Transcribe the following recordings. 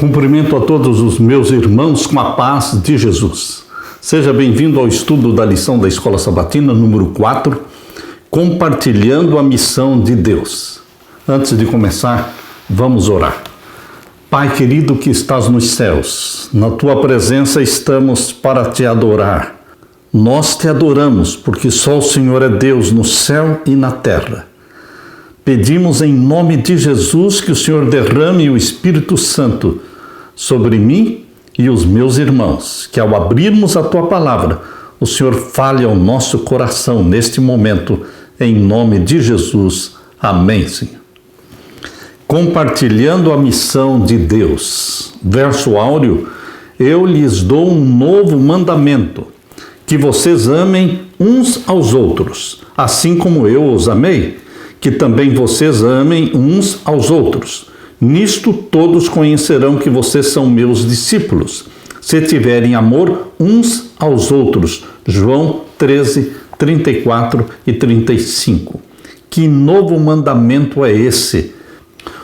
Cumprimento a todos os meus irmãos com a paz de Jesus. Seja bem-vindo ao estudo da lição da Escola Sabatina, número 4, compartilhando a missão de Deus. Antes de começar, vamos orar. Pai querido que estás nos céus, na tua presença estamos para te adorar. Nós te adoramos porque só o Senhor é Deus no céu e na terra. Pedimos em nome de Jesus que o Senhor derrame o Espírito Santo sobre mim e os meus irmãos, que ao abrirmos a tua palavra, o Senhor fale ao nosso coração neste momento, em nome de Jesus. Amém, Senhor. Compartilhando a missão de Deus. Verso áureo: eu lhes dou um novo mandamento, que vocês amem uns aos outros, assim como eu os amei, que também vocês amem uns aos outros. Nisto todos conhecerão que vocês são meus discípulos, se tiverem amor uns aos outros. João 13, 34 e 35. Que novo mandamento é esse?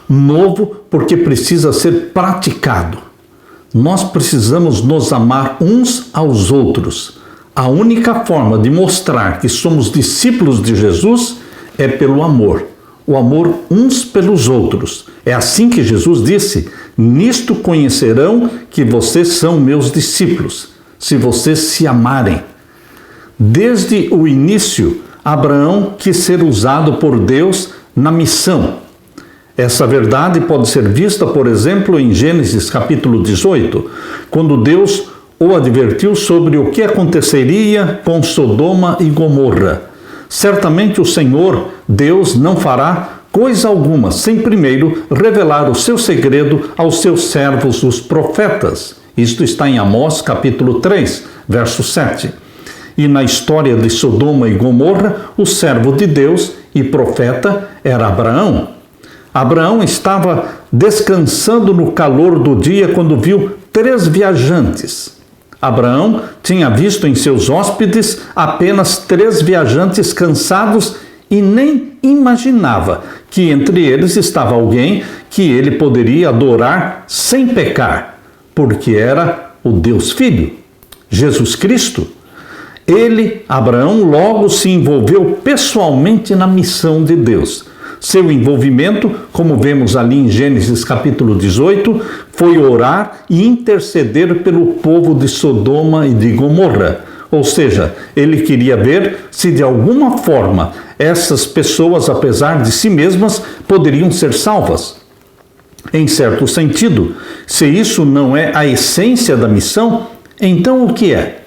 Novo porque precisa ser praticado. Nós precisamos nos amar uns aos outros. A única forma de mostrar que somos discípulos de Jesus é pelo amor. O amor uns pelos outros. É assim que Jesus disse: nisto conhecerão que vocês são meus discípulos, se vocês se amarem. Desde o início, Abraão quis ser usado por Deus na missão. Essa verdade pode ser vista, por exemplo, em Gênesis capítulo 18, quando Deus o advertiu sobre o que aconteceria com Sodoma e Gomorra. Certamente o Senhor, Deus, não fará coisa alguma sem primeiro revelar o seu segredo aos seus servos, os profetas. Isto está em Amós, capítulo 3, verso 7. E na história de Sodoma e Gomorra, o servo de Deus e profeta era Abraão. Abraão estava descansando no calor do dia quando viu 3 viajantes. Abraão tinha visto em seus hóspedes apenas 3 viajantes cansados e nem imaginava que entre eles estava alguém que ele poderia adorar sem pecar, porque era o Deus Filho, Jesus Cristo. Ele, Abraão, logo se envolveu pessoalmente na missão de Deus. Seu envolvimento, como vemos ali em Gênesis capítulo 18, foi orar e interceder pelo povo de Sodoma e de Gomorra. Ou seja, ele queria ver se de alguma forma essas pessoas, apesar de si mesmas, poderiam ser salvas. Em certo sentido, se isso não é a essência da missão, então o que é?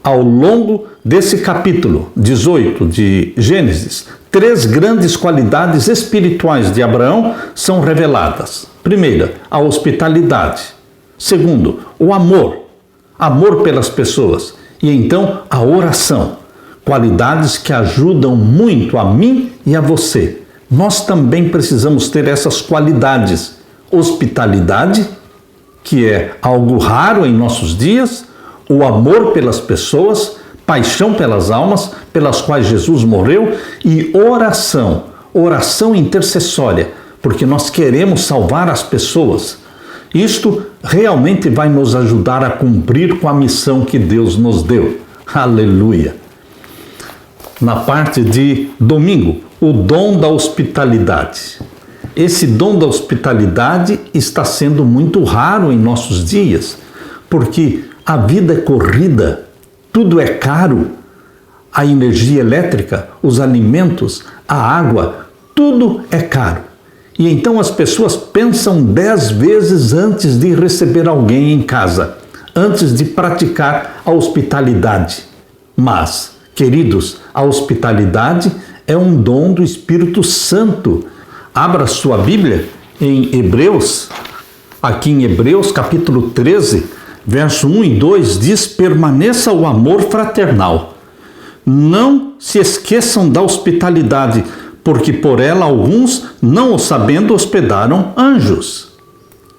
Ao longo desse capítulo 18 de Gênesis, 3 grandes qualidades espirituais de Abraão são reveladas. Primeira, a hospitalidade. Segundo, o amor. Amor pelas pessoas. E então, a oração. Qualidades que ajudam muito a mim e a você. Nós também precisamos ter essas qualidades. Hospitalidade, que é algo raro em nossos dias. O amor pelas pessoas, paixão pelas almas, pelas quais Jesus morreu, e oração, oração intercessória, porque nós queremos salvar as pessoas. Isto realmente vai nos ajudar a cumprir com a missão que Deus nos deu. Aleluia! Na parte de domingo, o dom da hospitalidade. Esse dom da hospitalidade está sendo muito raro em nossos dias, porque a vida é corrida, tudo é caro, a energia elétrica, os alimentos, a água, tudo é caro. E então as pessoas pensam 10 vezes antes de receber alguém em casa, antes de praticar a hospitalidade. Mas, queridos, a hospitalidade é um dom do Espírito Santo. Abra sua Bíblia em Hebreus, aqui em Hebreus capítulo 13, verso 1 e 2 diz: permaneça o amor fraternal. Não se esqueçam da hospitalidade, porque por ela alguns, não o sabendo, hospedaram anjos.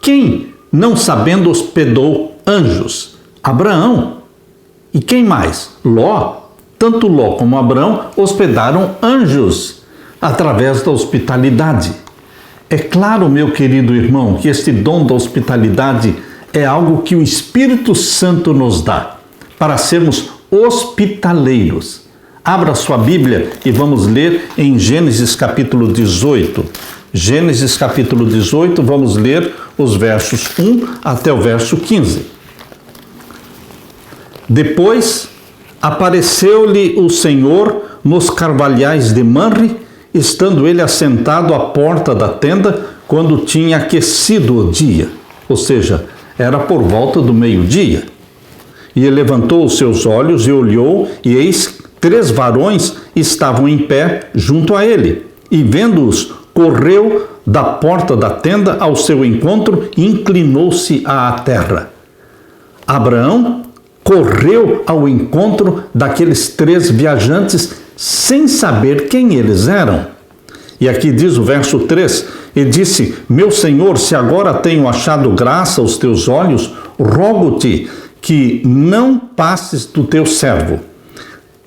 Quem, não sabendo, hospedou anjos? Abraão. E quem mais? Ló. Tanto Ló como Abraão hospedaram anjos através da hospitalidade. É claro, meu querido irmão, que este dom da hospitalidade é algo que o Espírito Santo nos dá para sermos hospitaleiros. Abra sua Bíblia e vamos ler em Gênesis capítulo 18. Gênesis capítulo 18, vamos ler os versos 1 até o verso 15. Depois apareceu-lhe o Senhor nos carvalhais de Manre, estando ele assentado à porta da tenda, quando tinha aquecido o dia. Ou seja, era por volta do meio-dia. E ele levantou os seus olhos e olhou, e eis 3 varões estavam em pé junto a ele. E vendo-os, correu da porta da tenda ao seu encontro e inclinou-se à terra. Abraão correu ao encontro daqueles 3 viajantes sem saber quem eles eram. E aqui diz o verso 3, e disse: meu Senhor, se agora tenho achado graça aos teus olhos, rogo-te que não passes do teu servo.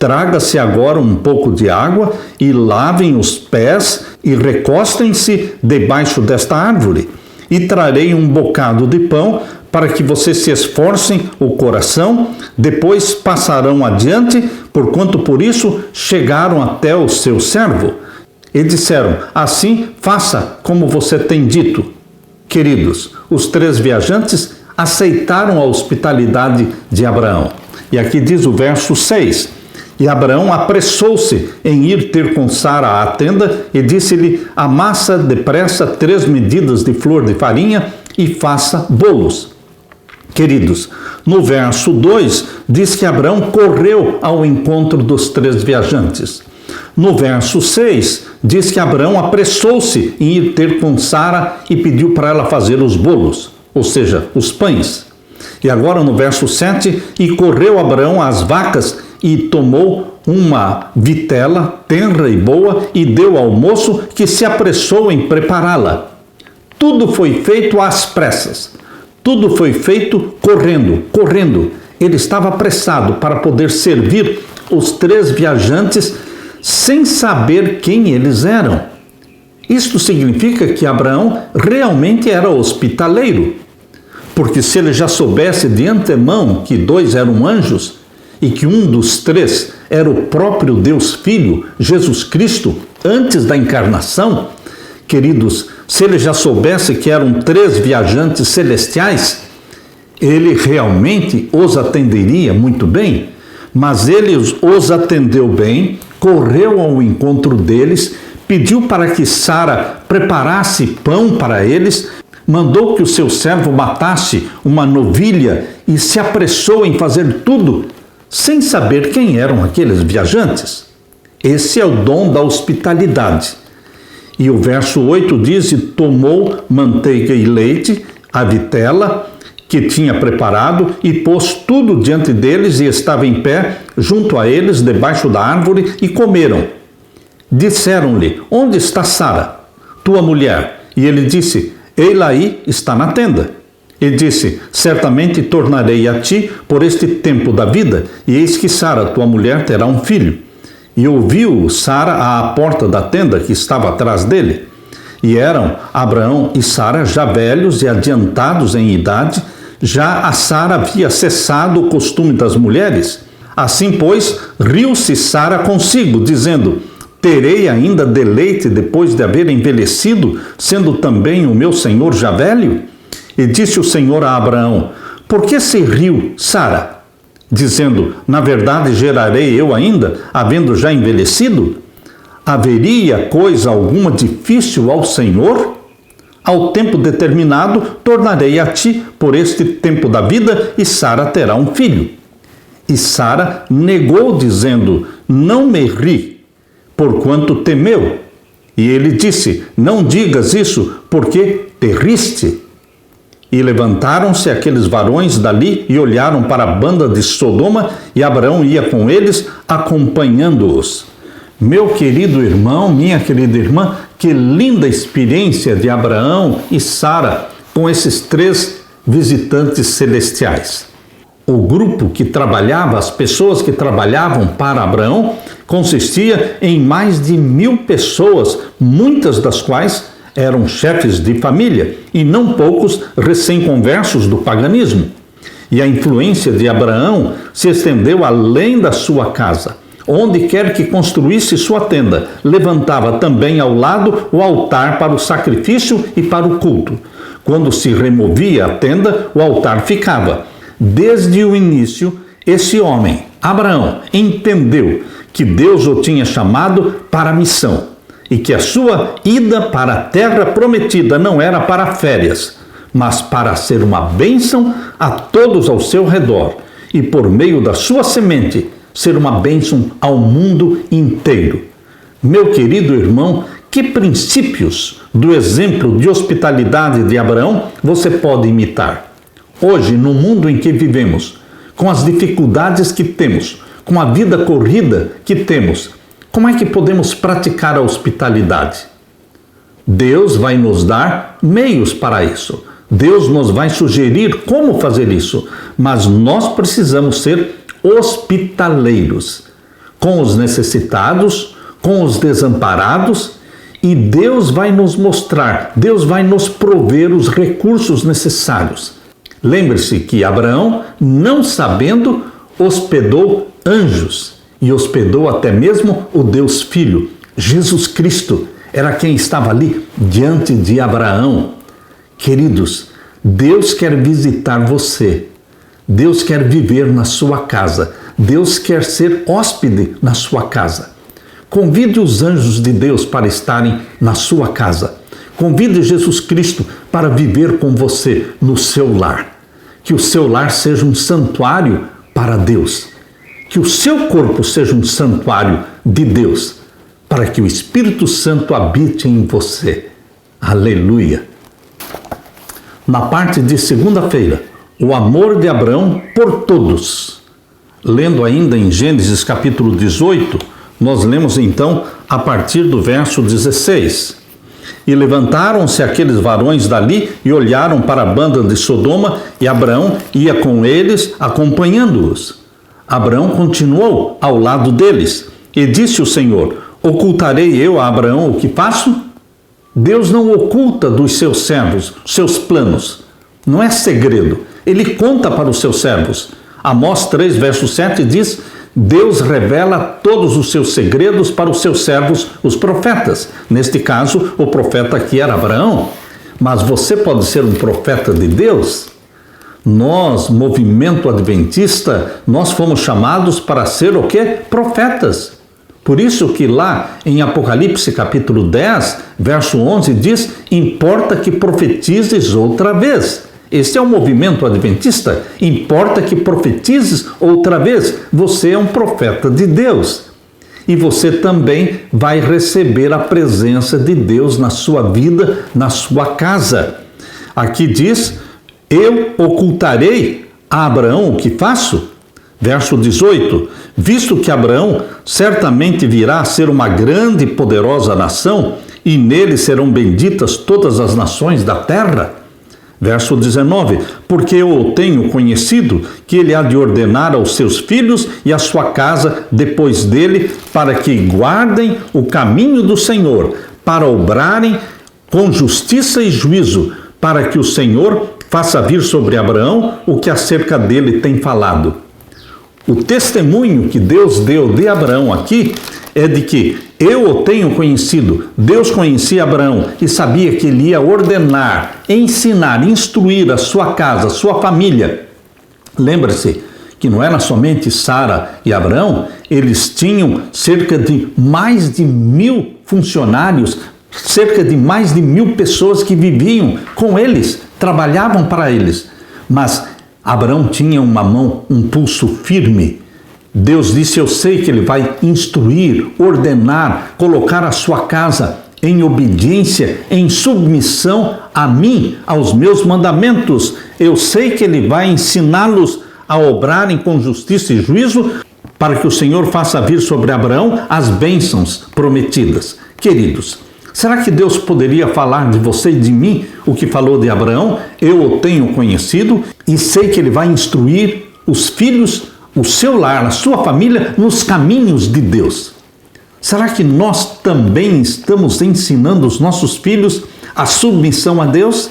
Traga-se agora um pouco de água e lavem os pés e recostem-se debaixo desta árvore. E trarei um bocado de pão para que vocês se esforcem o coração, depois passarão adiante, porquanto por isso chegaram até o seu servo. E disseram: assim faça como você tem dito. Queridos, os 3 viajantes aceitaram a hospitalidade de Abraão. E aqui diz o verso 6. E Abraão apressou-se em ir ter com Sara à tenda e disse-lhe: amassa depressa 3 medidas de flor de farinha e faça bolos. Queridos, no verso 2 diz que Abraão correu ao encontro dos 3 viajantes. No verso 6 diz que Abraão apressou-se em ir ter com Sara e pediu para ela fazer os bolos, ou seja, os pães. E agora no verso 7, e correu Abraão às vacas e tomou uma vitela tenra e boa e deu ao moço, que se apressou em prepará-la. Tudo foi feito às pressas. Tudo foi feito correndo. Ele estava apressado para poder servir os 3 viajantes sem saber quem eles eram. Isto significa que Abraão realmente era hospitaleiro, porque se ele já soubesse de antemão que 2 eram anjos e que um dos 3 era o próprio Deus Filho, Jesus Cristo, antes da encarnação, queridos, se ele já soubesse que eram 3 viajantes celestiais, ele realmente os atenderia muito bem. Mas ele os atendeu bem, correu ao encontro deles, pediu para que Sara preparasse pão para eles, mandou que o seu servo matasse uma novilha e se apressou em fazer tudo sem saber quem eram aqueles viajantes. Esse é o dom da hospitalidade. E o verso 8 diz: e tomou manteiga e leite, a vitela que tinha preparado, e pôs tudo diante deles, e estava em pé junto a eles, debaixo da árvore, e comeram. Disseram-lhe: onde está Sara, tua mulher? E ele disse: ei-la aí, está na tenda. E disse: certamente tornarei a ti por este tempo da vida, e eis que Sara, tua mulher, terá um filho. E ouviu Sara à porta da tenda que estava atrás dele. E eram Abraão e Sara já velhos e adiantados em idade, já a Sara havia cessado o costume das mulheres. Assim, pois, riu-se Sara consigo, dizendo: terei ainda deleite depois de haver envelhecido, sendo também o meu senhor já velho? E disse o Senhor a Abraão: por que se riu Sara? Dizendo: na verdade gerarei eu ainda, havendo já envelhecido? Haveria coisa alguma difícil ao Senhor? Ao tempo determinado tornarei a ti por este tempo da vida, e Sara terá um filho. E Sara negou, dizendo: não me ri, porquanto temeu. E ele disse: não digas isso, porque te riste. E levantaram-se aqueles varões dali e olharam para a banda de Sodoma, e Abraão ia com eles, acompanhando-os. Meu querido irmão, minha querida irmã, que linda experiência de Abraão e Sara com esses 3 visitantes celestiais. O grupo que trabalhava, as pessoas que trabalhavam para Abraão, consistia em mais de 1000 pessoas, muitas das quais eram chefes de família e não poucos recém-conversos do paganismo. E a influência de Abraão se estendeu além da sua casa. Onde quer que construísse sua tenda, levantava também ao lado o altar para o sacrifício e para o culto. Quando se removia a tenda, o altar ficava. Desde o início, esse homem, Abraão, entendeu que Deus o tinha chamado para a missão e que a sua ida para a terra prometida não era para férias, mas para ser uma bênção a todos ao seu redor e, por meio da sua semente, ser uma bênção ao mundo inteiro. Meu querido irmão, que princípios do exemplo de hospitalidade de Abraão você pode imitar? Hoje, no mundo em que vivemos, com as dificuldades que temos, com a vida corrida que temos, como é que podemos praticar a hospitalidade? Deus vai nos dar meios para isso. Deus nos vai sugerir como fazer isso, mas nós precisamos ser hospitaleiros com os necessitados, com os desamparados, e Deus vai nos mostrar, Deus vai nos prover os recursos necessários. Lembre-se que Abraão, não sabendo, hospedou anjos e hospedou até mesmo o Deus Filho. Jesus Cristo era quem estava ali diante de Abraão. Queridos, Deus quer visitar você. Deus quer viver na sua casa. Deus quer ser hóspede na sua casa. Convide os anjos de Deus para estarem na sua casa. Convide Jesus Cristo para viver com você no seu lar. Que o seu lar seja um santuário para Deus. Que o seu corpo seja um santuário de Deus, para que o Espírito Santo habite em você. Aleluia! Na parte de segunda-feira, o amor de Abraão por todos. Lendo ainda em Gênesis capítulo 18, nós lemos então a partir do verso 16. E levantaram-se aqueles varões dali e olharam para a banda de Sodoma, e Abraão ia com eles, acompanhando-os. Abraão continuou ao lado deles, e disse o Senhor: ocultarei eu a Abraão o que faço? Deus não oculta dos seus servos seus planos. Não é segredo. Ele conta para os seus servos. Amós 3, verso 7 diz: Deus revela todos os seus segredos para os seus servos, os profetas. Neste caso, o profeta aqui era Abraão. Mas você pode ser um profeta de Deus? Nós, movimento adventista, nós fomos chamados para ser o quê? Profetas. Por isso que lá em Apocalipse capítulo 10, verso 11 diz: importa que profetizes outra vez. Este é o movimento adventista. Importa que profetizes outra vez. Você é um profeta de Deus. E você também vai receber a presença de Deus na sua vida, na sua casa. Aqui diz: eu ocultarei a Abraão o que faço? Verso 18: visto que Abraão certamente virá a ser uma grande e poderosa nação, e nele serão benditas todas as nações da terra. Verso 19: porque eu o tenho conhecido, que ele há de ordenar aos seus filhos e à sua casa depois dele, para que guardem o caminho do Senhor, para obrarem com justiça e juízo, para que o Senhor faça vir sobre Abraão o que acerca dele tem falado. O testemunho que Deus deu de Abraão aqui é de que eu o tenho conhecido. Deus conhecia Abraão e sabia que ele ia ordenar, ensinar, instruir a sua casa, a sua família. Lembra-se que não era somente Sara e Abraão, eles tinham cerca de mais de 1.000 funcionários, cerca de mais de 1.000 pessoas que viviam com eles, trabalhavam para eles. Mas Abraão tinha uma mão, um pulso firme. Deus disse: eu sei que ele vai instruir, ordenar, colocar a sua casa em obediência, em submissão a mim, aos meus mandamentos. Eu sei que ele vai ensiná-los a obrarem com justiça e juízo, para que o Senhor faça vir sobre Abraão as bênçãos prometidas. Queridos, será que Deus poderia falar de você e de mim o que falou de Abraão? Eu o tenho conhecido e sei que ele vai instruir os filhos, o seu lar, a sua família, nos caminhos de Deus. Será que nós também estamos ensinando os nossos filhos a submissão a Deus?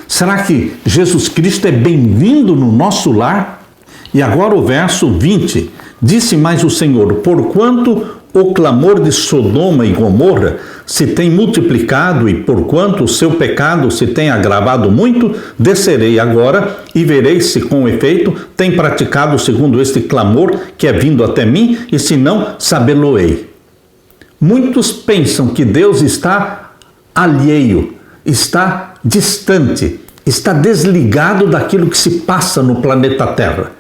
Será que Jesus Cristo é bem-vindo no nosso lar? E agora o verso 20, disse mais o Senhor, porquanto o clamor de Sodoma e Gomorra se tem multiplicado e porquanto o seu pecado se tem agravado muito, descerei agora e verei se com efeito tem praticado segundo este clamor que é vindo até mim e se não, sabê-lo-ei. Muitos pensam que Deus está alheio, está distante, está desligado daquilo que se passa no planeta Terra.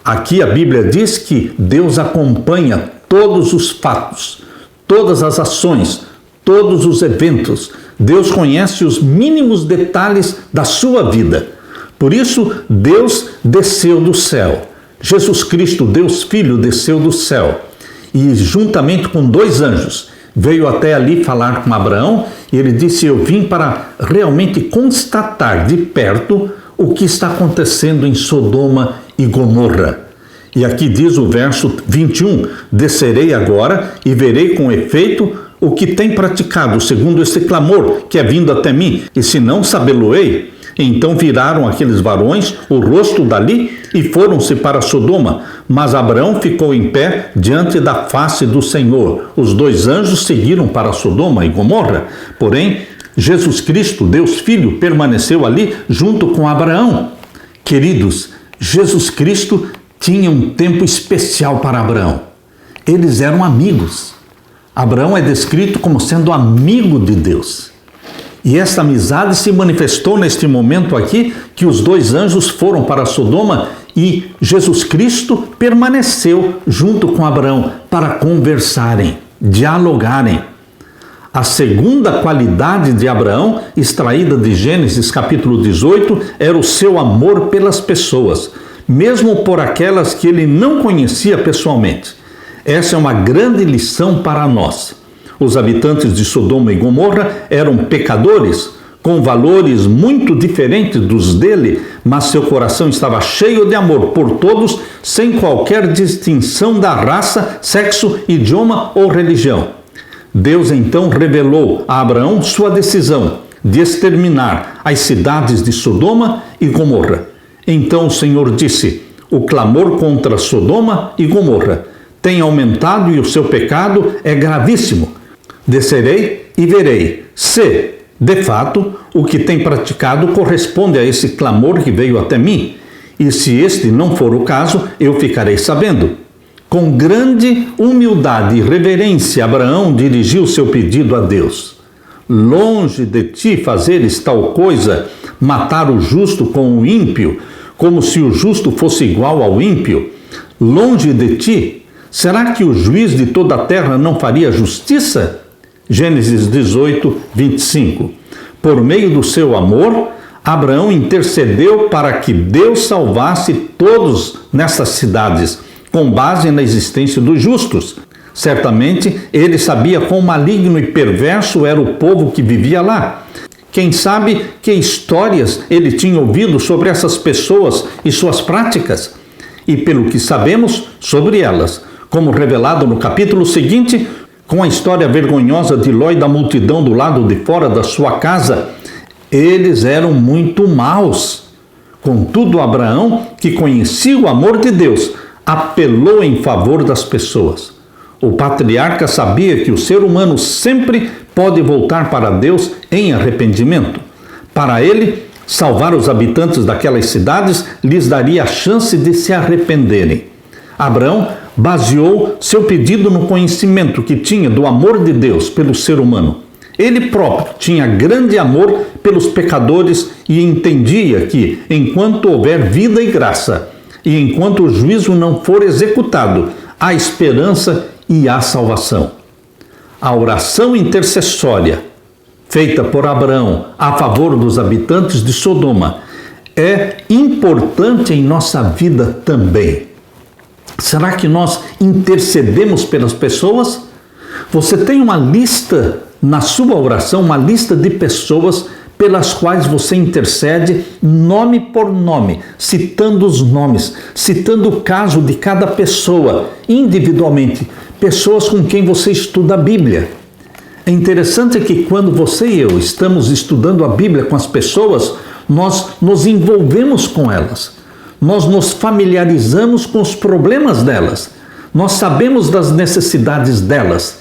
Aqui a Bíblia diz que Deus acompanha todos os fatos, todas as ações, todos os eventos. Deus conhece os mínimos detalhes da sua vida. Por isso, Deus desceu do céu. Jesus Cristo, Deus Filho, desceu do céu. E juntamente com 2 anjos, veio até ali falar com Abraão. E ele disse, eu vim para realmente constatar de perto o que está acontecendo em Sodoma e Gomorra. E aqui diz o verso 21, descerei agora e verei com efeito o que tem praticado, segundo esse clamor que é vindo até mim, e se não, sabê-lo-ei. Então viraram aqueles varões o rosto dali e foram-se para Sodoma, mas Abraão ficou em pé diante da face do Senhor. Os 2 anjos seguiram para Sodoma e Gomorra, porém Jesus Cristo, Deus Filho, permaneceu ali junto com Abraão. Queridos, Jesus Cristo tinha um tempo especial para Abraão. Eles eram amigos. Abraão é descrito como sendo amigo de Deus. E esta amizade se manifestou neste momento aqui, que os 2 anjos foram para Sodoma e Jesus Cristo permaneceu junto com Abraão para conversarem, dialogarem. A segunda qualidade de Abraão, extraída de Gênesis capítulo 18, era o seu amor pelas pessoas, mesmo por aquelas que ele não conhecia pessoalmente. Essa é uma grande lição para nós. Os habitantes de Sodoma e Gomorra eram pecadores, com valores muito diferentes dos dele, mas seu coração estava cheio de amor por todos, sem qualquer distinção da raça, sexo, idioma ou religião. Deus então revelou a Abraão sua decisão de exterminar as cidades de Sodoma e Gomorra. Então o Senhor disse, o clamor contra Sodoma e Gomorra tem aumentado e o seu pecado é gravíssimo. Descerei e verei se, de fato, o que tem praticado corresponde a esse clamor que veio até mim. E se este não for o caso, eu ficarei sabendo. Com grande humildade e reverência, Abraão dirigiu seu pedido a Deus. Longe de ti fazeres tal coisa, matar o justo com o ímpio, como se o justo fosse igual ao ímpio. Longe de ti, será que o juiz de toda a terra não faria justiça? Gênesis 18, 25. Por meio do seu amor, Abraão intercedeu para que Deus salvasse todos nessas cidades, com base na existência dos justos. Certamente, ele sabia quão maligno e perverso era o povo que vivia lá. Quem sabe que histórias ele tinha ouvido sobre essas pessoas e suas práticas? E pelo que sabemos sobre elas, como revelado no capítulo seguinte, com a história vergonhosa de Ló e da multidão do lado de fora da sua casa, eles eram muito maus. Contudo, Abraão, que conhecia o amor de Deus, apelou em favor das pessoas. O patriarca sabia que o ser humano sempre pode voltar para Deus em arrependimento. Para ele, salvar os habitantes daquelas cidades lhes daria a chance de se arrependerem. Abraão baseou seu pedido no conhecimento que tinha do amor de Deus pelo ser humano. Ele próprio tinha grande amor pelos pecadores e entendia que, enquanto houver vida e graça, e enquanto o juízo não for executado, há esperança e há salvação. A oração intercessória feita por Abraão a favor dos habitantes de Sodoma é importante em nossa vida também. Será que nós intercedemos pelas pessoas? Você tem uma lista na sua oração, uma lista de pessoas pelas quais você intercede nome por nome, citando os nomes, citando o caso de cada pessoa, individualmente, pessoas com quem você estuda a Bíblia. É interessante que quando você e eu estamos estudando a Bíblia com as pessoas, nós nos envolvemos com elas. Nós nos familiarizamos com os problemas delas. Nós sabemos das necessidades delas,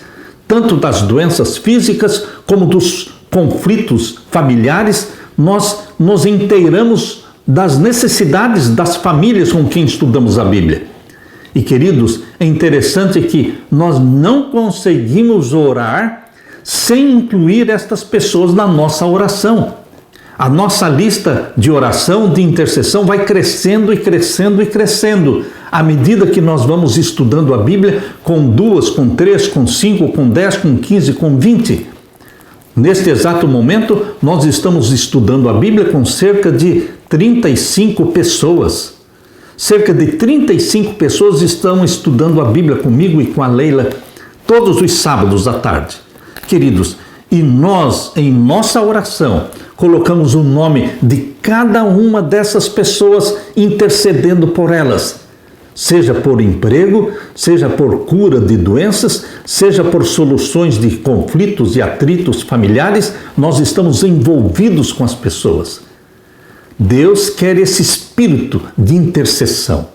tanto das doenças físicas como dos conflitos familiares. Nós nos inteiramos das necessidades das famílias com quem estudamos a Bíblia. E queridos, é interessante que nós não conseguimos orar sem incluir estas pessoas na nossa oração. A nossa lista de oração, de intercessão, vai crescendo e crescendo e crescendo à medida que nós vamos estudando a Bíblia com 2, com 3, com 5, com 10, com 15, com 20. Neste exato momento, nós estamos estudando a Bíblia com cerca de 35 pessoas. Cerca de 35 pessoas estão estudando a Bíblia comigo e com a Leila todos os sábados à tarde. Queridos, e nós, em nossa oração, colocamos o nome de cada uma dessas pessoas, intercedendo por elas, seja por emprego, seja por cura de doenças, seja por soluções de conflitos e atritos familiares. Nós estamos envolvidos com as pessoas. Deus quer esse espírito de intercessão.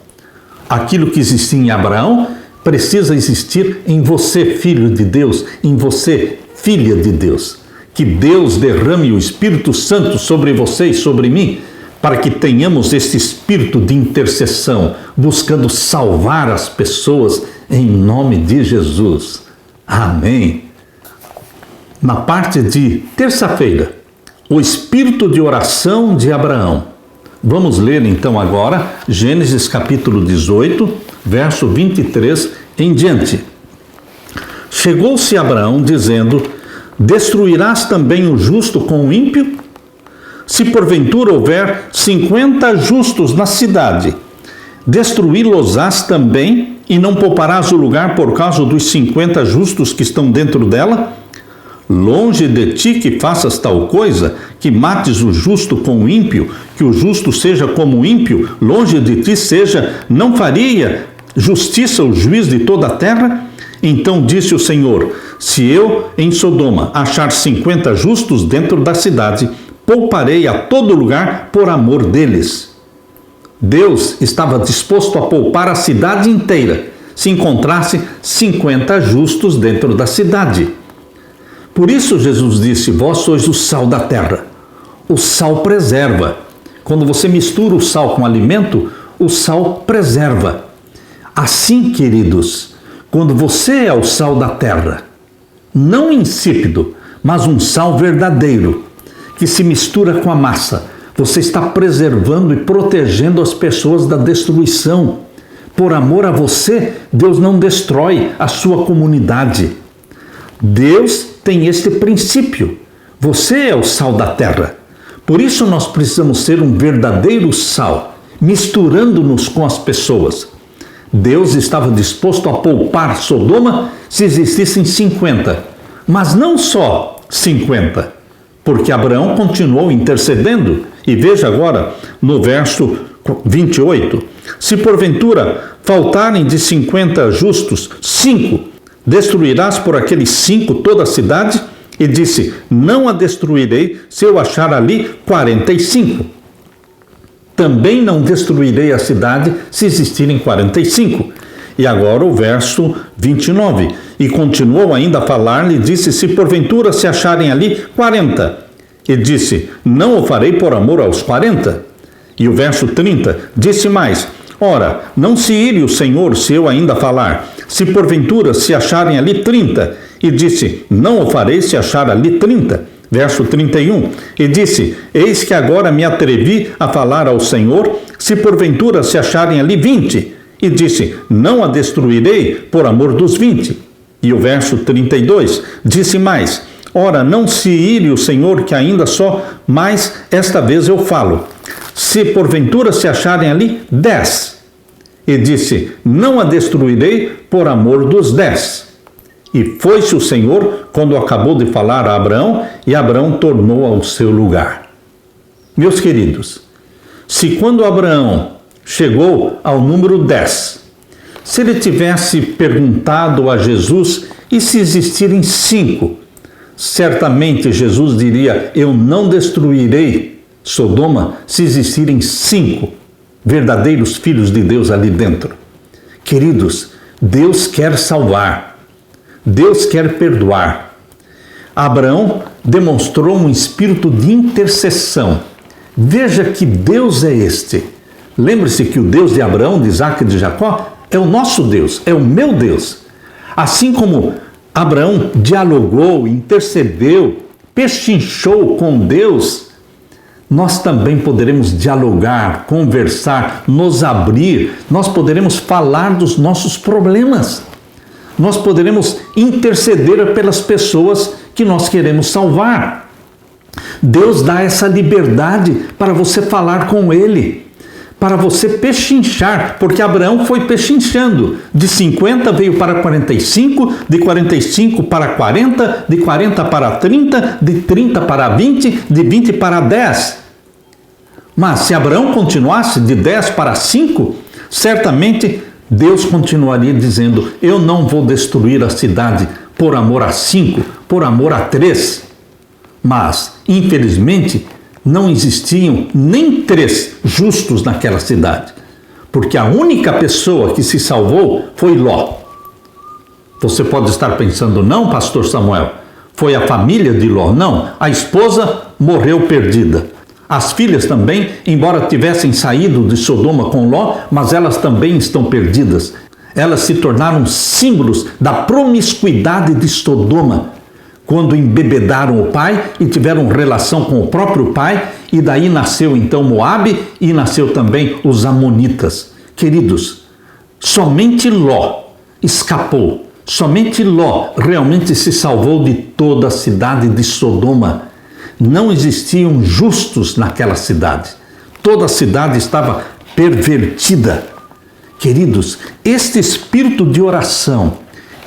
Aquilo que existia em Abraão precisa existir em você, filho de Deus, em você, filha de Deus. Que Deus derrame o Espírito Santo sobre você e sobre mim, para que tenhamos esse espírito de intercessão, buscando salvar as pessoas em nome de Jesus. Amém. Na parte de terça-feira, o espírito de oração de Abraão. Vamos ler então agora Gênesis capítulo 18, verso 23 em diante. Chegou-se Abraão dizendo: destruirás também o justo com o ímpio? Se porventura houver 50 justos na cidade, destruí-los-ás também, e não pouparás o lugar por causa dos 50 justos que estão dentro dela? Longe de ti que faças tal coisa, que mates o justo com o ímpio, que o justo seja como o ímpio, longe de ti seja, não faria justiça o juiz de toda a terra? Então disse o Senhor: se eu em Sodoma achar 50 justos dentro da cidade, pouparei a todo lugar por amor deles. Deus estava disposto a poupar a cidade inteira, se encontrasse 50 justos dentro da cidade. Por isso Jesus disse: vós sois o sal da terra. O sal preserva. Quando você mistura o sal com alimento, o sal preserva. Assim, queridos, quando você é o sal da terra, não insípido, mas um sal verdadeiro, que se mistura com a massa, você está preservando e protegendo as pessoas da destruição. Por amor a você, Deus não destrói a sua comunidade. Deus tem este princípio. Você é o sal da terra. Por isso nós precisamos ser um verdadeiro sal, misturando-nos com as pessoas. Deus estava disposto a poupar Sodoma se existissem 50, mas não só 50, porque Abraão continuou intercedendo. E veja agora no verso 28, se porventura faltarem de 50 justos 5, destruirás por aqueles 5 toda a cidade? E disse: não a destruirei se eu achar ali 45. Também não destruirei a cidade se existirem 45. E agora o verso 29. E continuou ainda a falar-lhe, disse: se porventura se acharem ali 40. E disse: não o farei por amor aos 40. E o verso 30 disse mais: ora, não se ire o Senhor se eu ainda falar, se porventura se acharem ali 30. E disse: não o farei se achar ali 30. Verso 31, e disse: eis que agora me atrevi a falar ao Senhor, se porventura se acharem ali 20. E disse: não a destruirei por amor dos 20. E o verso 32 disse mais: ora, não se ire o Senhor que ainda só mais esta vez eu falo, se porventura se acharem ali 10. E disse: não a destruirei por amor dos 10. E foi-se o Senhor quando acabou de falar a Abraão, e Abraão tornou ao seu lugar. Meus queridos, se quando Abraão chegou ao número 10, se ele tivesse perguntado a Jesus: e se existirem 5? certamente Jesus diria: eu não destruirei Sodoma se existirem 5 verdadeiros filhos de Deus ali dentro. Queridos, Deus quer salvar, Deus quer perdoar. Abraão demonstrou um espírito de intercessão. Veja que Deus é este. Lembre-se que o Deus de Abraão, de Isaque e de Jacó é o nosso Deus, é o meu Deus. Assim como Abraão dialogou, intercedeu, pechinchou com Deus, nós também poderemos dialogar, conversar, nos abrir, nós poderemos falar dos nossos problemas. Nós poderemos interceder pelas pessoas que nós queremos salvar. Deus dá essa liberdade para você falar com Ele, para você pechinchar, porque Abraão foi pechinchando. De 50 veio para 45, de 45 para 40, de 40 para 30, de 30 para 20, de 20 para 10. Mas se Abraão continuasse de 10 para 5, certamente Deus continuaria dizendo: eu não vou destruir a cidade por amor a 5, por amor a 3. Mas, infelizmente, não existiam nem 3 justos naquela cidade, porque a única pessoa que se salvou foi Ló. Você pode estar pensando: não, pastor Samuel, foi a família de Ló. Não, a esposa morreu perdida. As filhas também, embora tivessem saído de Sodoma com Ló, mas elas também estão perdidas. Elas se tornaram símbolos da promiscuidade de Sodoma, quando embebedaram o pai e tiveram relação com o próprio pai, e daí nasceu então Moabe e nasceu também os amonitas. Queridos, somente Ló escapou, somente Ló realmente se salvou de toda a cidade de Sodoma. Não existiam justos naquela cidade. Toda a cidade estava pervertida. Queridos, este espírito de oração,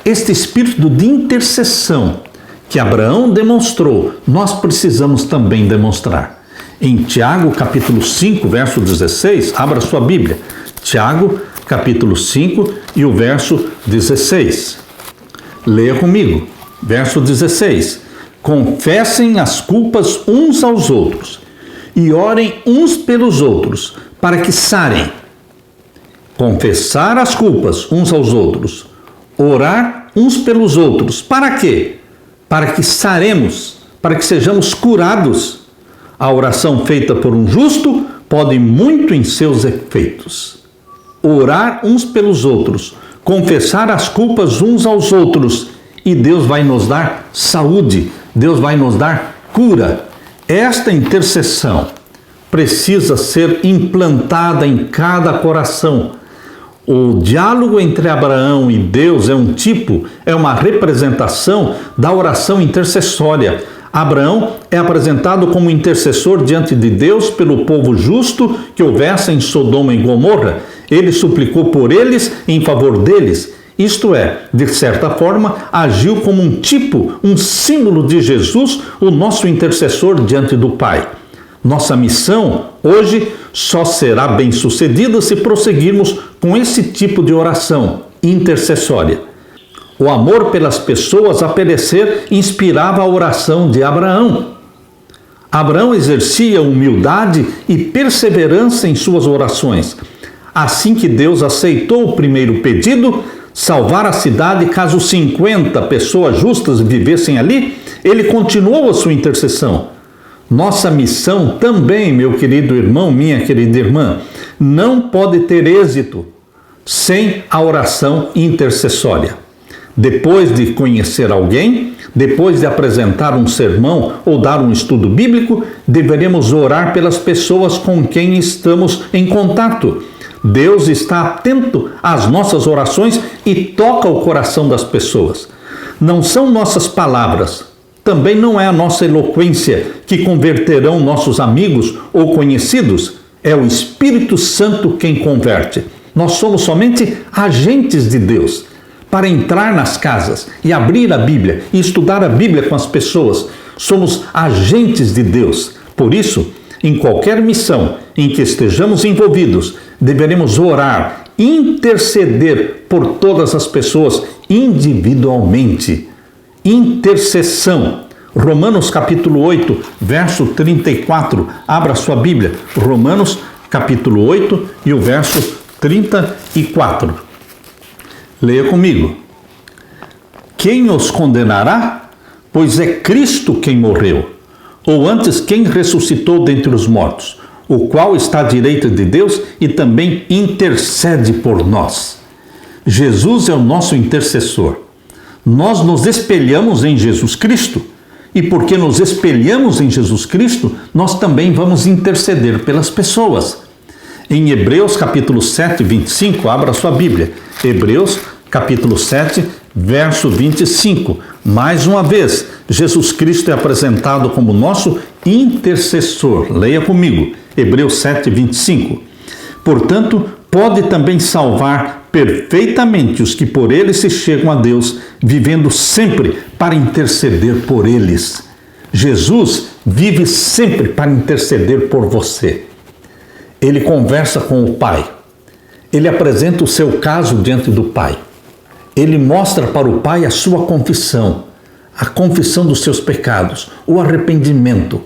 este espírito de intercessão que Abraão demonstrou, nós precisamos também demonstrar. Em Tiago, capítulo 5, verso 16, abra sua Bíblia. Tiago, capítulo 5 e o verso 16. Leia comigo. Verso 16. Confessem as culpas uns aos outros e orem uns pelos outros para que sarem. Confessar as culpas uns aos outros, orar uns pelos outros. Para quê? Para que saremos, para que sejamos curados. A oração feita por um justo pode muito em seus efeitos. Orar uns pelos outros, confessar as culpas uns aos outros, e Deus vai nos dar saúde, Deus vai nos dar cura. Esta intercessão precisa ser implantada em cada coração. O diálogo entre Abraão e Deus é uma representação da oração intercessória. Abraão é apresentado como intercessor diante de Deus pelo povo justo que houvesse em Sodoma e Gomorra. Ele suplicou por eles em favor deles. Isto é, de certa forma, agiu como um símbolo de Jesus, o nosso intercessor diante do Pai. Nossa missão hoje só será bem-sucedida se prosseguirmos com esse tipo de oração intercessória. O amor pelas pessoas a perecer inspirava a oração de Abraão. Abraão exercia humildade e perseverança em suas orações. Assim que Deus aceitou o primeiro pedido, salvar a cidade caso 50 pessoas justas vivessem ali, ele continuou a sua intercessão. Nossa missão também, meu querido irmão, minha querida irmã, não pode ter êxito sem a oração intercessória. Depois de conhecer alguém, depois de apresentar um sermão ou dar um estudo bíblico, deveremos orar pelas pessoas com quem estamos em contato. Deus está atento às nossas orações e toca o coração das pessoas. Não são nossas palavras, também não é a nossa eloquência que converterão nossos amigos ou conhecidos. É o Espírito Santo quem converte. Nós somos somente agentes de Deus para entrar nas casas e abrir a Bíblia e estudar a Bíblia com as pessoas. Somos agentes de Deus. Por isso, em qualquer missão em que estejamos envolvidos, deveremos orar, interceder por todas as pessoas individualmente. Intercessão. Romanos capítulo 8, verso 34. Abra sua Bíblia. Romanos capítulo 8 e o verso 34. Leia comigo. Quem os condenará? Pois é Cristo quem morreu, ou antes quem ressuscitou dentre os mortos, o qual está à direita de Deus e também intercede por nós. Jesus é o nosso intercessor. Nós nos espelhamos em Jesus Cristo, e porque nos espelhamos em Jesus Cristo, nós também vamos interceder pelas pessoas. Em Hebreus capítulo 7, 25, abra sua Bíblia. Hebreus capítulo 7, verso 25. Mais uma vez, Jesus Cristo é apresentado como nosso intercessor. Leia comigo. Hebreus 7, 25. Portanto, pode também salvar perfeitamente os que por ele se chegam a Deus, vivendo sempre para interceder por eles. Jesus vive sempre para interceder por você. Ele conversa com o Pai. Ele apresenta o seu caso diante do Pai. Ele mostra para o Pai a sua confissão, a confissão dos seus pecados, o arrependimento.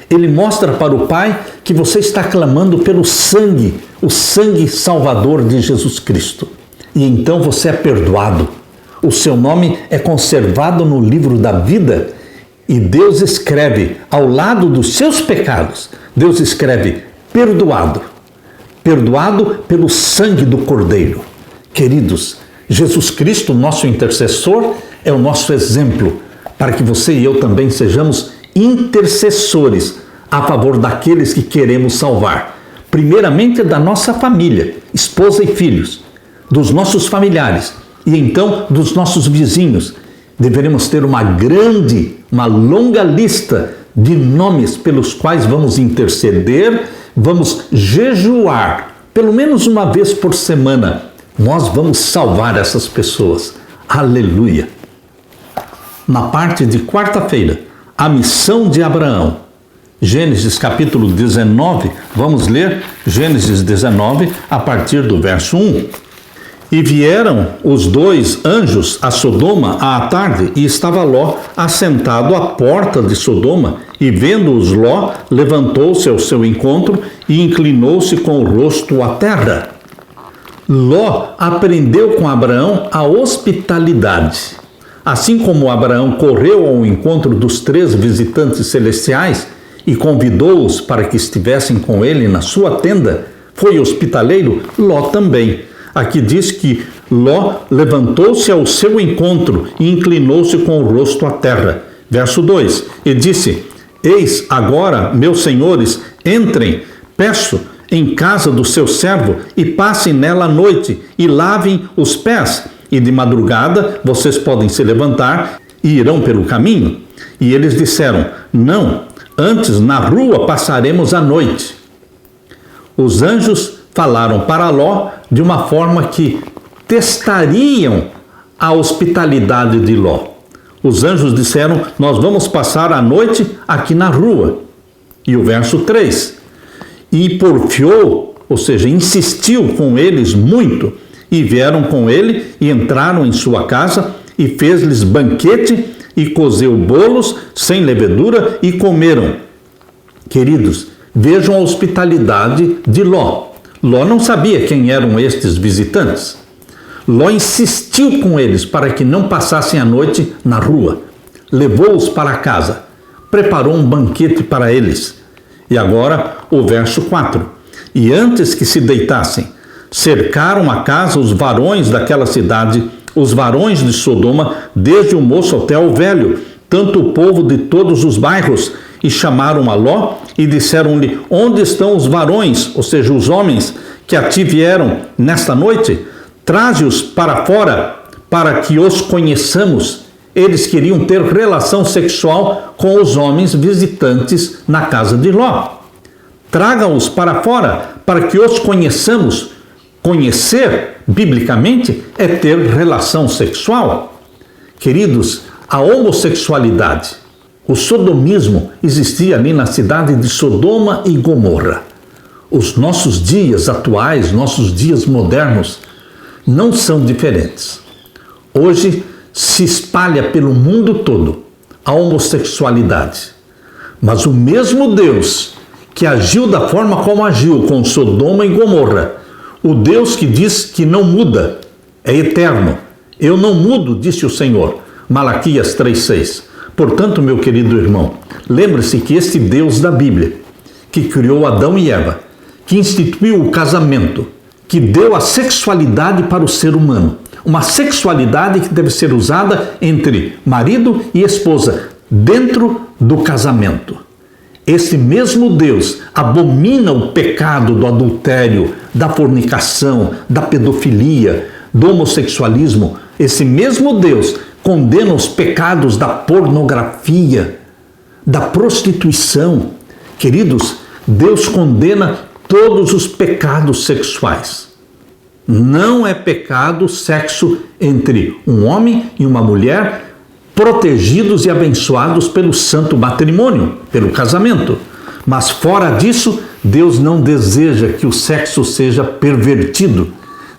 Ele mostra para o Pai que você está clamando pelo sangue, o sangue salvador de Jesus Cristo. E então você é perdoado. O seu nome é conservado no livro da vida e Deus escreve ao lado dos seus pecados, Deus escreve perdoado, perdoado pelo sangue do Cordeiro. Queridos, Jesus Cristo, nosso intercessor, é o nosso exemplo para que você e eu também sejamos intercessores a favor daqueles que queremos salvar. Primeiramente da nossa família, esposa e filhos, dos nossos familiares e então dos nossos vizinhos. Deveremos ter uma longa lista de nomes pelos quais vamos interceder, vamos jejuar, pelo menos uma vez por semana. Nós vamos salvar essas pessoas. Aleluia! Na parte de quarta-feira, a missão de Abraão. Gênesis capítulo 19, vamos ler Gênesis 19 a partir do verso 1. E vieram os dois anjos a Sodoma à tarde, e estava Ló assentado à porta de Sodoma, e vendo-os Ló, levantou-se ao seu encontro e inclinou-se com o rosto à terra. Ló aprendeu com Abraão a hospitalidade. Assim como Abraão correu ao encontro dos 3 visitantes celestiais e convidou-os para que estivessem com ele na sua tenda, foi hospitaleiro, Ló também. Aqui diz que Ló levantou-se ao seu encontro e inclinou-se com o rosto à terra. Verso 2, e disse: Eis agora, meus senhores, entrem, peço, em casa do seu servo, e passem nela a noite, e lavem os pés, e de madrugada vocês podem se levantar e irão pelo caminho. E eles disseram: Não, antes na rua passaremos a noite. Os anjos falaram para Ló de uma forma que testariam a hospitalidade de Ló. Os anjos disseram: Nós vamos passar a noite aqui na rua. E o verso 3, e porfiou, ou seja, insistiu com eles muito, e vieram com ele e entraram em sua casa e fez-lhes banquete e cozeu bolos sem levedura e comeram. Queridos, vejam a hospitalidade de Ló. Ló não sabia quem eram estes visitantes. Ló insistiu com eles para que não passassem a noite na rua. Levou-os para casa, preparou um banquete para eles. E agora o verso 4. E antes que se deitassem, cercaram a casa os varões daquela cidade, os varões de Sodoma, desde o moço até o velho, tanto o povo de todos os bairros, e chamaram a Ló e disseram-lhe: Onde estão os varões, ou seja, os homens que a ti vieram nesta noite? Traze-os para fora, para que os conheçamos. Eles queriam ter relação sexual com os homens visitantes na casa de Ló. Traga-os para fora, para que os conheçamos. Conhecer, biblicamente, é ter relação sexual. Queridos, a homossexualidade, o sodomismo existia ali na cidade de Sodoma e Gomorra. Os nossos dias atuais, nossos dias modernos, não são diferentes. Hoje se espalha pelo mundo todo a homossexualidade. Mas o mesmo Deus que agiu da forma como agiu com Sodoma e Gomorra, o Deus que diz que não muda, é eterno. Eu não mudo, disse o Senhor. Malaquias 3,6. Portanto, meu querido irmão, lembre-se que este Deus da Bíblia, que criou Adão e Eva, que instituiu o casamento, que deu a sexualidade para o ser humano, uma sexualidade que deve ser usada entre marido e esposa, dentro do casamento. Esse mesmo Deus abomina o pecado do adultério, da fornicação, da pedofilia, do homossexualismo. Esse mesmo Deus condena os pecados da pornografia, da prostituição. Queridos, Deus condena todos os pecados sexuais. Não é pecado sexo entre um homem e uma mulher, protegidos e abençoados pelo santo matrimônio, pelo casamento. Mas fora disso, Deus não deseja que o sexo seja pervertido.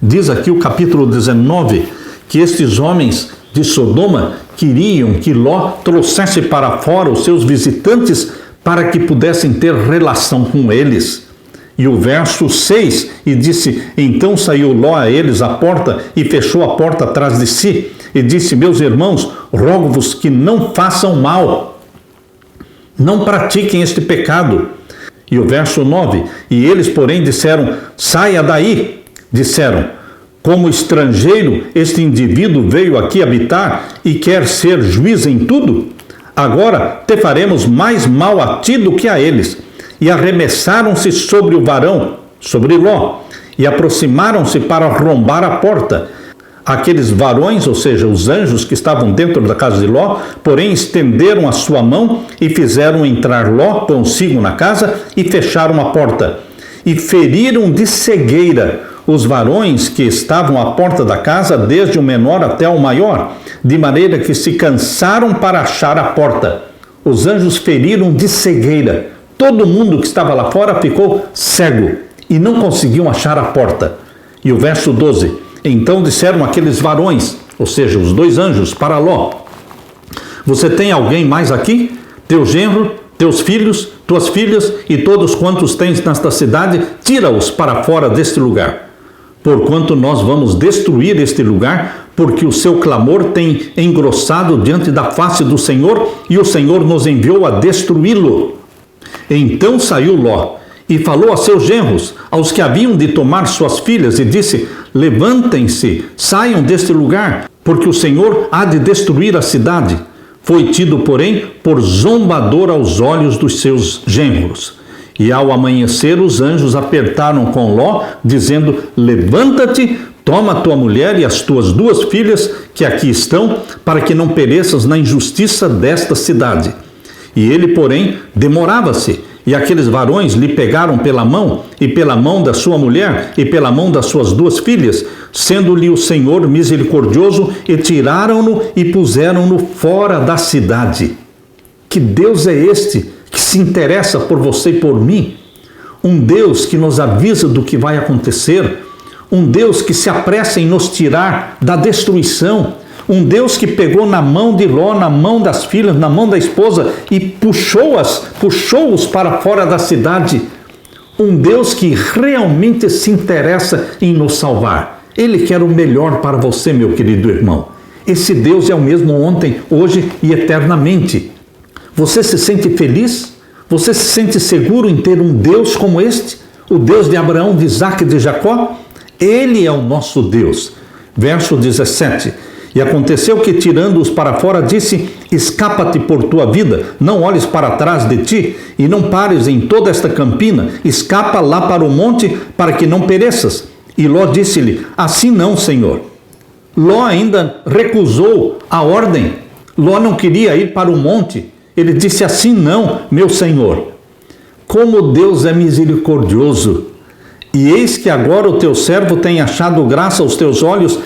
Diz aqui o capítulo 19 que estes homens de Sodoma queriam que Ló trouxesse para fora os seus visitantes para que pudessem ter relação com eles. E o verso 6, e disse, então saiu Ló a eles à porta e fechou a porta atrás de si, e disse, meus irmãos, rogo-vos que não façam mal, não pratiquem este pecado. E o verso 9, e eles, porém, disseram, saia daí. Disseram, como estrangeiro, este indivíduo veio aqui habitar e quer ser juiz em tudo? Agora te faremos mais mal a ti do que a eles. E arremessaram-se sobre o varão, sobre Ló, e aproximaram-se para arrombar a porta. Aqueles varões, ou seja, os anjos que estavam dentro da casa de Ló, porém estenderam a sua mão e fizeram entrar Ló consigo na casa e fecharam a porta. E feriram de cegueira os varões que estavam à porta da casa, desde o menor até o maior, de maneira que se cansaram para achar a porta. Os anjos feriram de cegueira. Todo mundo que estava lá fora ficou cego e não conseguiam achar a porta. E o verso 12, então disseram aqueles varões, ou seja, os dois anjos, para Ló, você tem alguém mais aqui? Teu genro, teus filhos, tuas filhas e todos quantos tens nesta cidade, tira-os para fora deste lugar. Porquanto nós vamos destruir este lugar, porque o seu clamor tem engrossado diante da face do Senhor, e o Senhor nos enviou a destruí-lo. Então saiu Ló e falou a seus genros, aos que haviam de tomar suas filhas, e disse, levantem-se, saiam deste lugar, porque o Senhor há de destruir a cidade. Foi tido, porém, por zombador aos olhos dos seus genros. E ao amanhecer os anjos apertaram com Ló, dizendo, levanta-te, toma tua mulher e as tuas duas filhas que aqui estão, para que não pereças na injustiça desta cidade. E ele, porém, demorava-se, e aqueles varões lhe pegaram pela mão, e pela mão da sua mulher, e pela mão das suas duas filhas, sendo-lhe o Senhor misericordioso, e tiraram-no e puseram-no fora da cidade. Que Deus é este que se interessa por você e por mim? Um Deus que nos avisa do que vai acontecer, um Deus que se apressa em nos tirar da destruição, um Deus que pegou na mão de Ló, na mão das filhas, na mão da esposa e puxou-os para fora da cidade. Um Deus que realmente se interessa em nos salvar. Ele quer o melhor para você, meu querido irmão. Esse Deus é o mesmo ontem, hoje e eternamente. Você se sente feliz? Você se sente seguro em ter um Deus como este? O Deus de Abraão, de Isaque e de Jacó? Ele é o nosso Deus. Verso 17. E aconteceu que, tirando-os para fora, disse, escapa-te por tua vida, não olhes para trás de ti, e não pares em toda esta campina, escapa lá para o monte, para que não pereças. E Ló disse-lhe, assim não, Senhor. Ló ainda recusou a ordem. Ló não queria ir para o monte. Ele disse, assim não, meu Senhor. Como Deus é misericordioso. E eis que agora o teu servo tem achado graça aos teus olhos,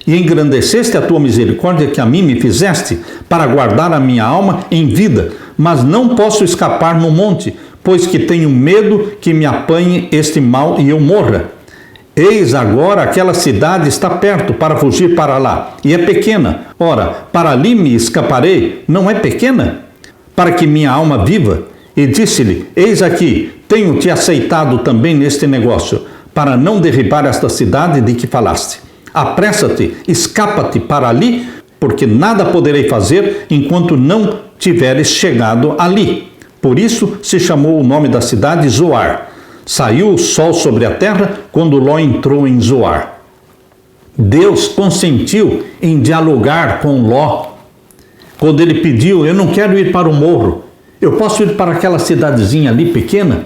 e engrandeceste a tua misericórdia que a mim me fizeste, para guardar a minha alma em vida, mas não posso escapar no monte, pois que tenho medo que me apanhe este mal e eu morra. Eis agora aquela cidade está perto para fugir para lá, e é pequena. Ora, para ali me escaparei, não é pequena? Para que minha alma viva. E disse-lhe, eis aqui, tenho-te aceitado também neste negócio, para não derribar esta cidade de que falaste. Apressa-te, escapa-te para ali, porque nada poderei fazer enquanto não tiveres chegado ali. Por isso se chamou o nome da cidade Zoar. Saiu o sol sobre a terra quando Ló entrou em Zoar. Deus consentiu em dialogar com Ló. Quando ele pediu, eu não quero ir para o morro, eu posso ir para aquela cidadezinha ali pequena?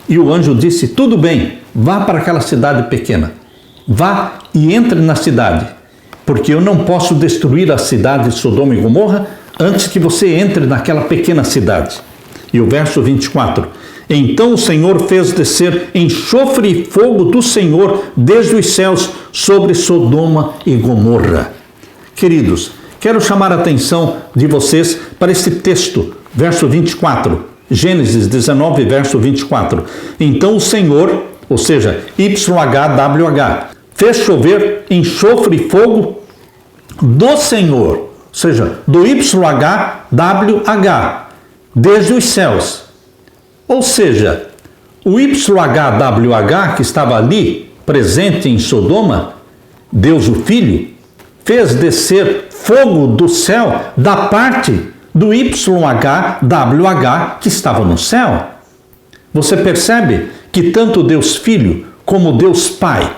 E o anjo disse, tudo bem, vá para aquela cidade pequena. Vá e entre na cidade, porque eu não posso destruir a cidade de Sodoma e Gomorra antes que você entre naquela pequena cidade. E o verso 24, então o Senhor fez descer enxofre e fogo do Senhor desde os céus sobre Sodoma e Gomorra. Queridos, quero chamar a atenção de vocês para esse texto, verso 24, Gênesis 19, verso 24. Então o Senhor, ou seja, YHWH, fez chover enxofre e fogo do Senhor, ou seja, do YHWH, desde os céus. Ou seja, o YHWH que estava ali, presente em Sodoma, Deus o Filho, fez descer fogo do céu da parte do YHWH que estava no céu. Você percebe que tanto Deus Filho como Deus Pai,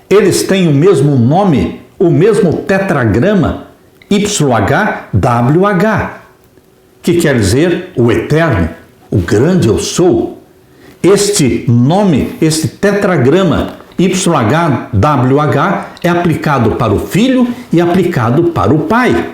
eles têm o mesmo nome, o mesmo tetragrama, YHWH, que quer dizer o Eterno, o grande eu sou. Este nome, este tetragrama YHWH é aplicado para o Filho e aplicado para o Pai.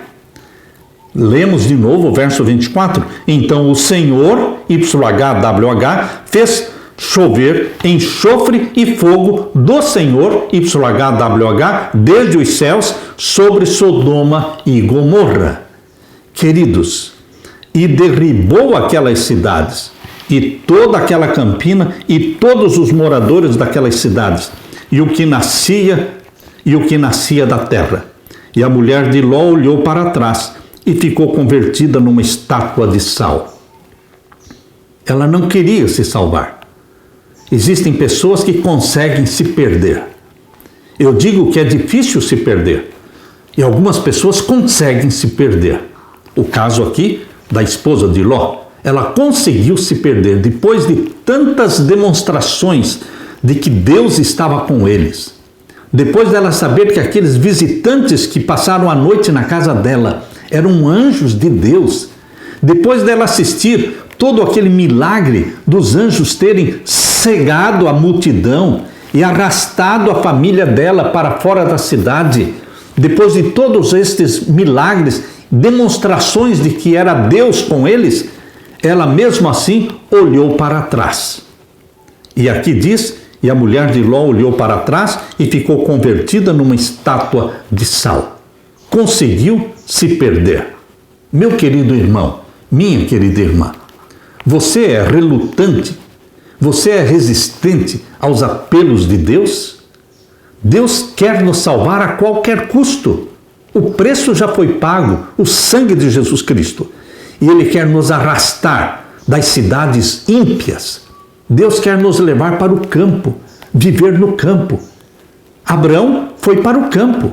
Lemos de novo o verso 24. Então o Senhor, YHWH, fez chover enxofre e fogo do Senhor, YHWH, desde os céus sobre Sodoma e Gomorra. Queridos, e derribou aquelas cidades, e toda aquela campina, e todos os moradores daquelas cidades, e o que nascia da terra. E a mulher de Ló olhou para trás, e ficou convertida numa estátua de sal. Ela não queria se salvar. Existem pessoas que conseguem se perder. Eu digo que é difícil se perder, e algumas pessoas conseguem se perder. O caso aqui da esposa de Ló, ela conseguiu se perder depois de tantas demonstrações de que Deus estava com eles. Depois dela saber que aqueles visitantes que passaram a noite na casa dela eram anjos de Deus. Depois dela assistir todo aquele milagre dos anjos terem cegado a multidão e arrastado a família dela para fora da cidade. Depois de todos estes milagres, demonstrações de que era Deus com eles, ela mesmo assim olhou para trás. E aqui diz, e a mulher de Ló olhou para trás e ficou convertida numa estátua de sal. Conseguiu se perder. Meu querido irmão, minha querida irmã, você é relutante? Você é resistente aos apelos de Deus? Deus quer nos salvar a qualquer custo. O preço já foi pago, o sangue de Jesus Cristo. E Ele quer nos arrastar das cidades ímpias. Deus quer nos levar para o campo, viver no campo. Abraão foi para o campo.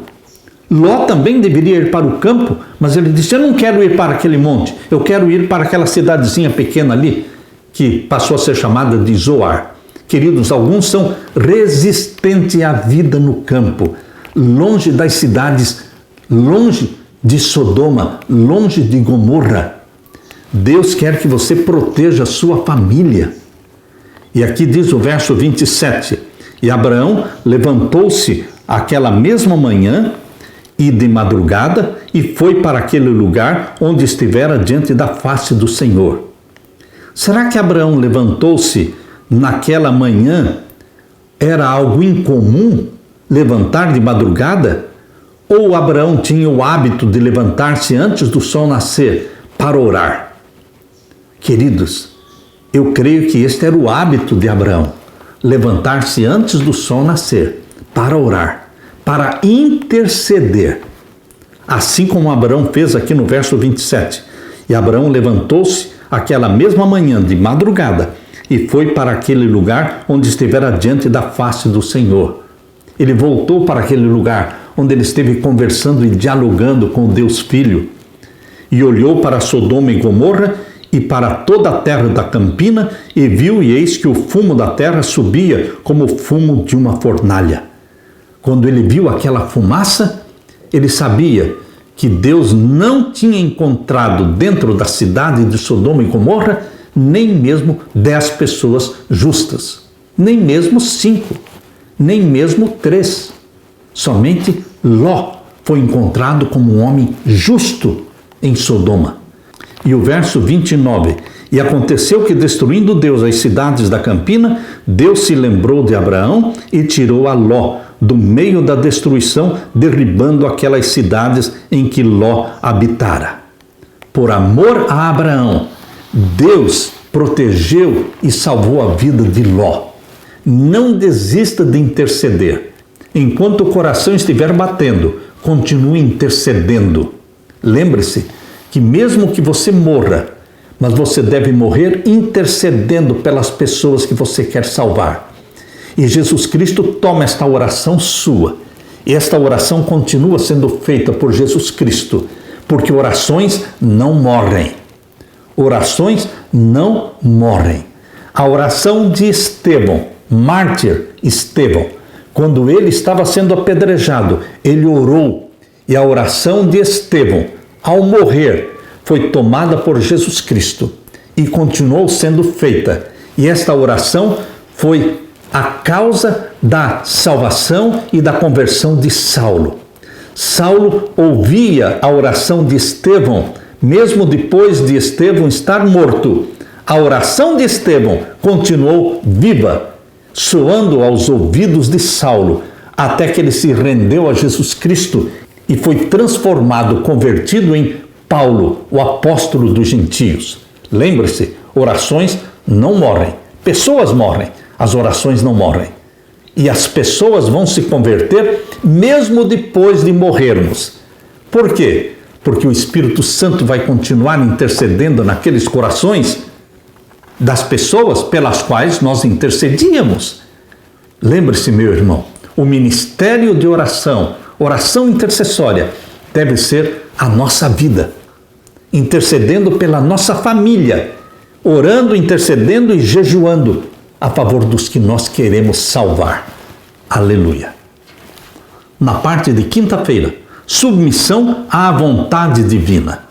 Ló também deveria ir para o campo, mas ele disse, eu não quero ir para aquele monte, eu quero ir para aquela cidadezinha pequena ali, que passou a ser chamada de Zoar. Queridos, alguns são resistentes à vida no campo, longe das cidades, longe de Sodoma, longe de Gomorra. Deus quer que você proteja a sua família. E aqui diz o verso 27, e Abraão levantou-se aquela mesma manhã e de madrugada e foi para aquele lugar onde estivera diante da face do Senhor. Será que Abraão levantou-se naquela manhã? Era algo incomum levantar de madrugada? Ou Abraão tinha o hábito de levantar-se antes do sol nascer para orar? Queridos, eu creio que este era o hábito de Abraão, levantar-se antes do sol nascer para orar, para interceder. Assim como Abraão fez aqui no verso 27. E Abraão levantou-se aquela mesma manhã de madrugada e foi para aquele lugar onde estivera diante da face do Senhor. Ele voltou para aquele lugar onde ele esteve conversando e dialogando com o Deus Filho. E olhou para Sodoma e Gomorra e para toda a terra da campina e viu, e eis que o fumo da terra subia como o fumo de uma fornalha. Quando ele viu aquela fumaça, ele sabia que Deus não tinha encontrado dentro da cidade de Sodoma e Gomorra nem mesmo 10 pessoas justas, nem mesmo 5, nem mesmo 3. Somente Ló foi encontrado como um homem justo em Sodoma. E o verso 29, e aconteceu que destruindo Deus as cidades da campina, Deus se lembrou de Abraão e tirou a Ló do meio da destruição, derribando aquelas cidades em que Ló habitara. Por amor a Abraão, Deus protegeu e salvou a vida de Ló. Não desista de interceder. Enquanto o coração estiver batendo, continue intercedendo. Lembre-se que mesmo que você morra, mas você deve morrer intercedendo pelas pessoas que você quer salvar. E Jesus Cristo toma esta oração sua. E esta oração continua sendo feita por Jesus Cristo, porque orações não morrem. Orações não morrem. A oração de Estevão, mártir Estevão, quando ele estava sendo apedrejado, ele orou. E a oração de Estevão, ao morrer, foi tomada por Jesus Cristo e continuou sendo feita. E esta oração foi a causa da salvação e da conversão de Saulo. Saulo ouvia a oração de Estevão, mesmo depois de Estevão estar morto. A oração de Estevão continuou viva, soando aos ouvidos de Saulo, até que ele se rendeu a Jesus Cristo e foi transformado, convertido em Paulo, o apóstolo dos gentios. Lembre-se, orações não morrem. Pessoas morrem, as orações não morrem. E as pessoas vão se converter mesmo depois de morrermos. Por quê? Porque o Espírito Santo vai continuar intercedendo naqueles corações das pessoas pelas quais nós intercedíamos. Lembre-se, meu irmão, o ministério de oração, oração intercessória, deve ser a nossa vida, intercedendo pela nossa família, orando, intercedendo e jejuando a favor dos que nós queremos salvar. Aleluia. Na parte de quinta-feira, submissão à vontade divina.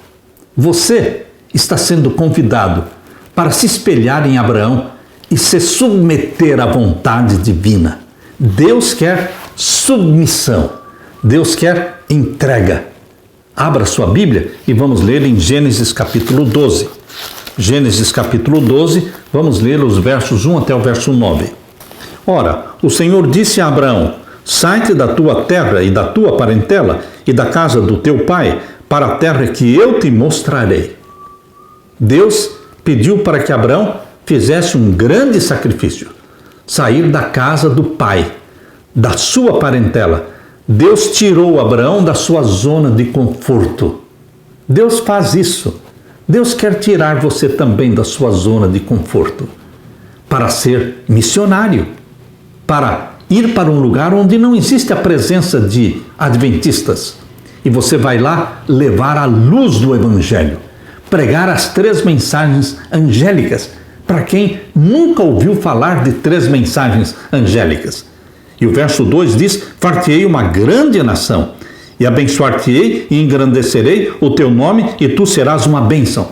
Você está sendo convidado para se espelhar em Abraão e se submeter à vontade divina. Deus quer submissão. Deus quer entrega. Abra sua Bíblia e vamos ler em Gênesis capítulo 12. Gênesis capítulo 12, vamos ler os versos 1 até o verso 9. Ora, o Senhor disse a Abraão: sai-te da tua terra e da tua parentela e da casa do teu pai para a terra que eu te mostrarei. Deus pediu para que Abraão fizesse um grande sacrifício, sair da casa do pai, da sua parentela. Deus tirou Abraão da sua zona de conforto. Deus faz isso. Deus quer tirar você também da sua zona de conforto para ser missionário, para ir para um lugar onde não existe a presença de adventistas. E você vai lá levar a luz do Evangelho, pregar as 3 mensagens angélicas para quem nunca ouviu falar de 3 mensagens angélicas. E o verso 2 diz: far-te-ei uma grande nação, e abençoar-te-ei e engrandecerei o teu nome, e tu serás uma bênção.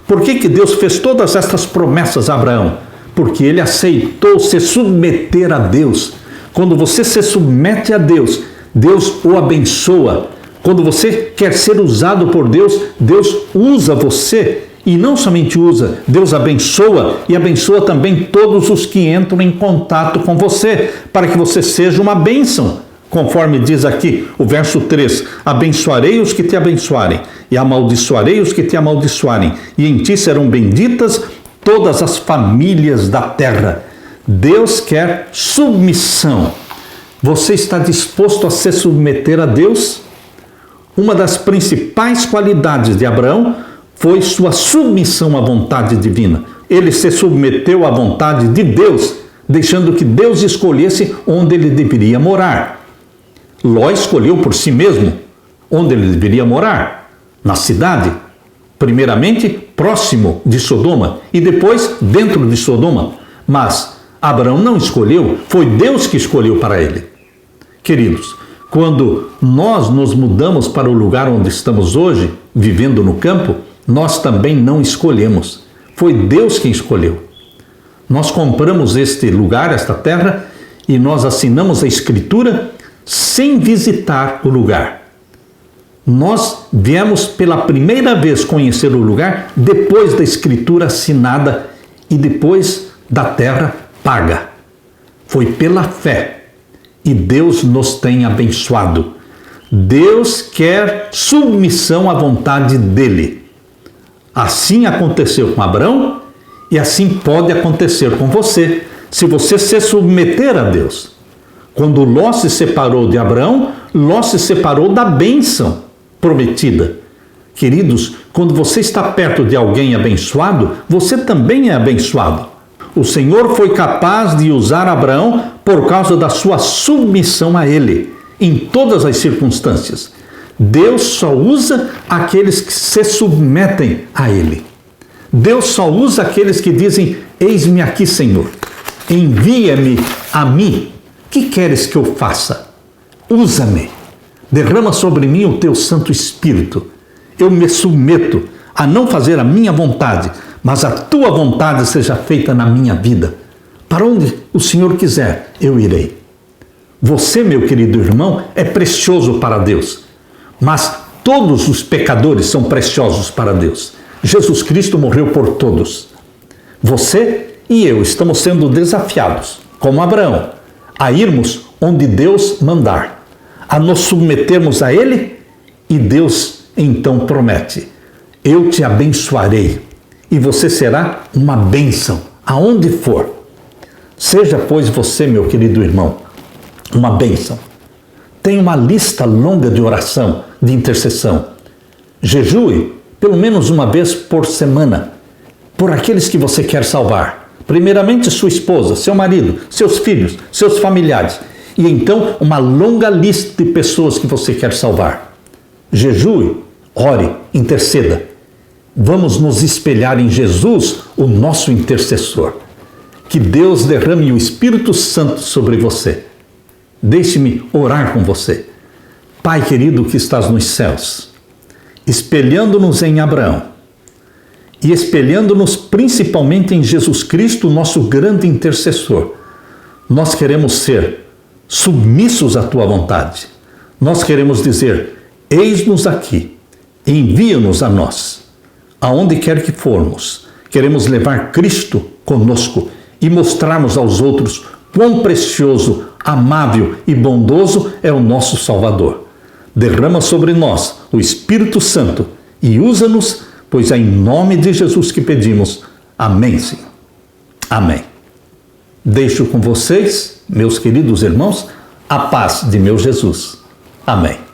Por que Deus fez todas estas promessas a Abraão? Porque ele aceitou se submeter a Deus. Quando você se submete a Deus, Deus o abençoa. Quando você quer ser usado por Deus, Deus usa você. E não somente usa, Deus abençoa e abençoa também todos os que entram em contato com você, para que você seja uma bênção. Conforme diz aqui o verso 3, abençoarei os que te abençoarem e amaldiçoarei os que te amaldiçoarem, e em ti serão benditas todas as famílias da terra. Deus quer submissão. Você está disposto a se submeter a Deus? Uma das principais qualidades de Abraão foi sua submissão à vontade divina. Ele se submeteu à vontade de Deus, deixando que Deus escolhesse onde ele deveria morar. Ló escolheu por si mesmo onde ele deveria morar, na cidade, primeiramente próximo de Sodoma e depois dentro de Sodoma. Mas Abraão não escolheu, foi Deus que escolheu para ele. Queridos, quando nós nos mudamos para o lugar onde estamos hoje, vivendo no campo, nós também não escolhemos. Foi Deus quem escolheu. Nós compramos este lugar, esta terra, e nós assinamos a escritura sem visitar o lugar. Nós viemos pela primeira vez conhecer o lugar depois da escritura assinada e depois da terra paga. Foi pela fé. E Deus nos tem abençoado. Deus quer submissão à vontade dele. Assim aconteceu com Abraão e assim pode acontecer com você, se você se submeter a Deus. Quando Ló se separou de Abraão, Ló se separou da bênção prometida. Queridos, quando você está perto de alguém abençoado, você também é abençoado. O Senhor foi capaz de usar Abraão por causa da sua submissão a ele, em todas as circunstâncias. Deus só usa aqueles que se submetem a ele. Deus só usa aqueles que dizem: eis-me aqui, Senhor, envia-me a mim. Que queres que eu faça? Usa-me, derrama sobre mim o teu Santo Espírito. Eu me submeto a não fazer a minha vontade, mas a tua vontade seja feita na minha vida. Para onde o Senhor quiser, eu irei. Você, meu querido irmão, é precioso para Deus, mas todos os pecadores são preciosos para Deus. Jesus Cristo morreu por todos. Você e eu estamos sendo desafiados, como Abraão, a irmos onde Deus mandar, a nos submetermos a Ele, e Deus então promete: eu te abençoarei e você será uma bênção aonde for. Seja, pois, você, meu querido irmão, uma bênção. Tem uma lista longa de oração, de intercessão. Jejue pelo menos uma vez por semana por aqueles que você quer salvar. Primeiramente sua esposa, seu marido, seus filhos, seus familiares. E então uma longa lista de pessoas que você quer salvar. Jejue, ore, interceda. Vamos nos espelhar em Jesus, o nosso intercessor. Que Deus derrame o Espírito Santo sobre você. Deixe-me orar com você. Pai querido que estás nos céus, espelhando-nos em Abraão e espelhando-nos principalmente em Jesus Cristo, nosso grande intercessor, nós queremos ser submissos à tua vontade. Nós queremos dizer: eis-nos aqui, envia-nos a nós. Aonde quer que formos, queremos levar Cristo conosco e mostrarmos aos outros quão precioso, amável e bondoso é o nosso Salvador. Derrama sobre nós o Espírito Santo e usa-nos, pois é em nome de Jesus que pedimos. Amém, Senhor. Amém. Deixo com vocês, meus queridos irmãos, a paz de meu Jesus. Amém.